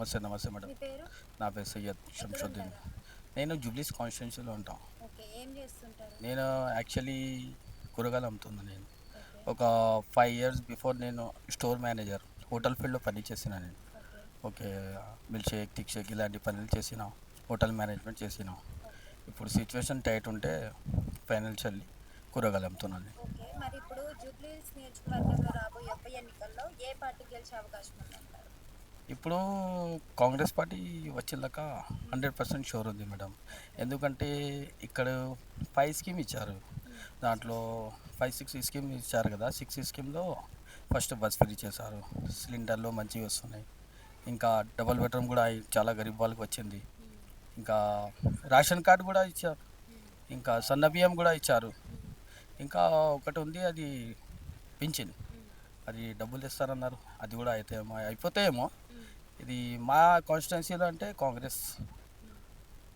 నమస్తే నమస్తే మేడం. మీ పేరు? నా పేరు సయ్యద్ షంషుద్దీన్. ఎక్కడుంటారు? నేను జూబ్లీస్ కాన్స్టిట్యున్సీలో ఉంటాం. ఓకే. ఏం చేస్తుంటారు? నేను యాక్చువల్లీ కూరగాయలు అమ్ముతున్నా నేను. ఓకే. ఒక 5 ఇయర్స్ బిఫోర్ నేను స్టోర్ మేనేజర్ హోటల్ ఫీల్డ్లో పని చేసిన నేను. Okay. Okay, milk shake, thick shake ఇలాంటి పనులు చేసిన, హోటల్ మేనేజ్మెంట్ చేసిన. ఓకే. ఇప్పుడు సిచ్యువేషన్ టైట్ ఉంటే ఫైనాన్షియల్లీ కూరగాయలు అమ్ముతున్నాను. ఓకే. మరి ఇప్పుడు జూబ్లీహిల్స్ నియోజకవర్గంలో రాబోయే ఉప ఎన్నికల్లో ఏ పార్టీ గెలిచే అవకాశం ఉందంటారు? ఇప్పుడు కాంగ్రెస్ పార్టీ వచ్చేదాకా 100% షూర్ ఉంది మేడం. ఎందుకంటే ఇక్కడ 5 స్కీమ్ ఇచ్చారు. దాంట్లో 5, 6 స్కీమ్ ఇచ్చారు కదా. 6 స్కీమ్లో ఫస్ట్ బస్ ఫ్రీ చేశారు. సిలిండర్లు మంచివి వస్తున్నాయి. ఇంకా డబుల్ బెడ్రూమ్ కూడా చాలా గరీబ్ వాళ్ళకి వచ్చింది. ఇంకా రేషన్ కార్డు కూడా ఇచ్చారు. ఇంకా సన్న బియ్యం కూడా ఇచ్చారు. ఇంకా ఒకటి ఉంది, అది పింఛన్, అది డబ్బులు ఇస్తారన్నారు. అది కూడా అయితే అయిపోతాయేమో. ఇది మా కాన్స్టిట్యున్సీలో అంటే కాంగ్రెస్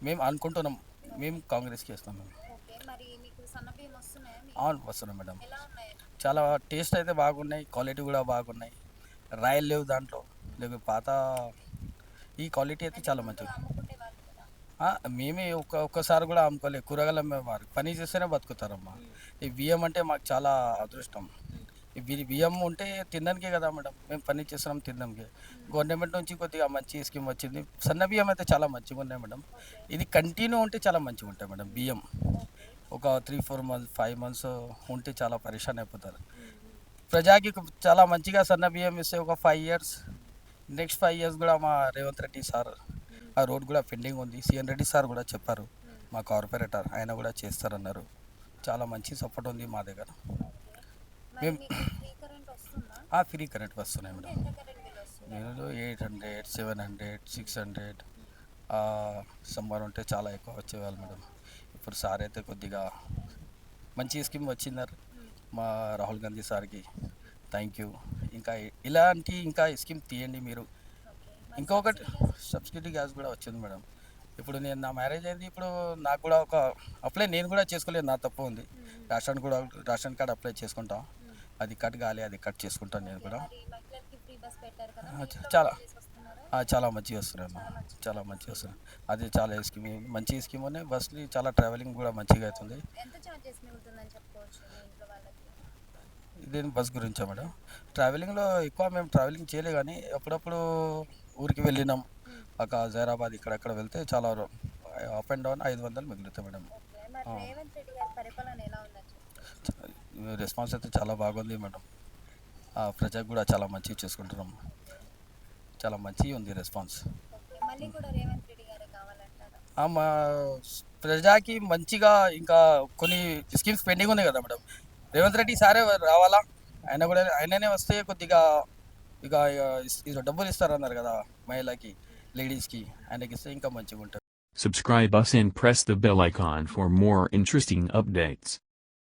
మేము అనుకుంటున్నాం. మేము కాంగ్రెస్కి వేస్తాం మేము. ఓకే. మరి మీకు సన్నబియ్యం వస్తున్నాయా మీకు? అవును, వస్తున్నాం మేడం. ఎలా ఉన్నాయి? చాలా టేస్ట్ అయితే బాగున్నాయి, క్వాలిటీ కూడా బాగున్నాయి. రాయలు లేవు దాంట్లో. లేకపోతే పాత ఈ క్వాలిటీ అయితే చాలా మంచిది. అమ్ముకునే వాళ్ళు కదా. మేమే ఒక్కసారి కూడా అమ్ముకోలేదు. కూరగాయలు అమ్మేవారు పని చేస్తేనే బతుకుతారమ్మా. ఈ బియ్యం అంటే మాకు చాలా అదృష్టం. ఈ బియ్యం ఉంటే తినడానికే కదా మేడం, మేము పని చేస్తున్నాం తినడానికే. గవర్నమెంట్ నుంచి కొద్దిగా మంచి స్కీమ్ వచ్చింది. సన్న బియ్యం అయితే చాలా మంచిగా ఉన్నాయి మేడం. ఇది కంటిన్యూ ఉంటే చాలా మంచిగా ఉంటాయి మేడం. బియ్యం ఓకే. ఒక 3-4 మంత్స్ 5 మంత్స్ ఉంటే చాలా పరేషాన్ అయిపోతారు. ప్రజాకి చాలా మంచిగా సన్న బియ్యం ఇస్తే ఒక 5 ఇయర్స్, నెక్స్ట్ 5 ఇయర్స్ కూడా మా రేవంత్ రెడ్డి సార్ ఆ రోడ్ కూడా పెండింగ్ ఉంది. సీఎన్ రెడ్డి సార్ కూడా చెప్పారు, మా కార్పొరేటర్ ఆయన కూడా చేస్తారన్నారు. చాలా మంచి సపోర్ట్ ఉంది మా దగ్గర. మరి మేము మీకు ఫ్రీ కరెంట్ వస్తుందా? ఫ్రీ కరెంట్ వస్తున్నాయి అంటే మేడం. ఎంత కరెంట్ బిల్ వస్తుంది? నేను 800, 700, 600 సమ్మర్ ఉంటే చాలా ఎక్కువ వచ్చేవాళ్ళు మేడం. ఇప్పుడు సార్ అయితే కొద్దిగా మంచి స్కీమ్ వచ్చిందారు మా రాహుల్ గాంధీ సార్కి. Thank you. ఇంకా ఇలాంటి ఇంకా స్కీమ్ తీయండి మీరు. ఓకే. మరి ఇంకొకటి సబ్సిడీ గ్యాస్? సబ్సిడీ గ్యాస్ కూడా వచ్చింది మేడం. ఇప్పుడు నేను నా మ్యారేజ్ అయింది. ఇప్పుడు నాకు కూడా ఒక అప్లై నేను కూడా చేసుకోలేదు, నా తప్పు ఉంది. రేషన్ కార్డ్ అప్లై చేసుకుంటా. అది కట్ కాలే, అది కట్ చేసుకుంటాను నేను కూడా. మరి మహిళలకి ఫ్రీ బస్ పెట్టారు కదా. మీ ఇంట్లో చాలా వాళ్ళు చేసి వస్తున్నారా? చాలా మంచిగా వస్తున్నాయి అమ్మా. చాలా మంచిది. చాలా మంచిగా వస్తున్నాయి. అది చాలా స్కీమ్, మంచి స్కీమ్ ఉన్నాయి. బస్సులు చాలా ట్రావెలింగ్ కూడా మంచిగా అవుతుంది. ఎంత చార్జెస్ మిగులుతుందని చెప్పుకోవచ్చు మీ ఇంట్లో వాళ్ళకి? ఇదేం బస్ గురించా మేడం? ట్రావెలింగ్లో ఎక్కువ మేము ట్రావెలింగ్ చేయలే, కానీ అప్పుడప్పుడు ఊరికి వెళ్ళినాం. ఒక జైరాబాద్ ఇక్కడెక్కడ వెళ్తే చాలా అప్ అండ్ డౌన్ 500 మిగులుతాయి మేడం. ఓకే. మరి రేవంత్ రెడ్డి గారి పరిపాలన ఎలా ఉందని చెప్పుకోవచ్చు? రెస్పాన్స్ అయితే చాలా బాగుంది మేడం. ప్రజలకు కూడా చాలా మంచిగా చేసుకుంటున్నాం. చాలా మంచిగా ఉంది రెస్పాన్స్. ఓకే. మళ్ళీ కూడా రేవంత్ రెడ్డి గారే కావాలంటారా? మా ప్రజాకి మంచిగా ఇంకా కొన్ని స్కీమ్స్ పెండింగ్ ఉన్నాయి కదా మేడం. రేవంత్ రెడ్డి సారే రావాలా. ఆయన కూడా ఆయననే వస్తే కొద్దిగా ఇక డబ్బులు ఇస్తారన్నారు కదా మహిళకి, లేడీస్కి. ఆయనకి ఇస్తే ఇంకా మంచిగా ఉంటుంది. Subscribe us and press the bell icon for more interesting updates.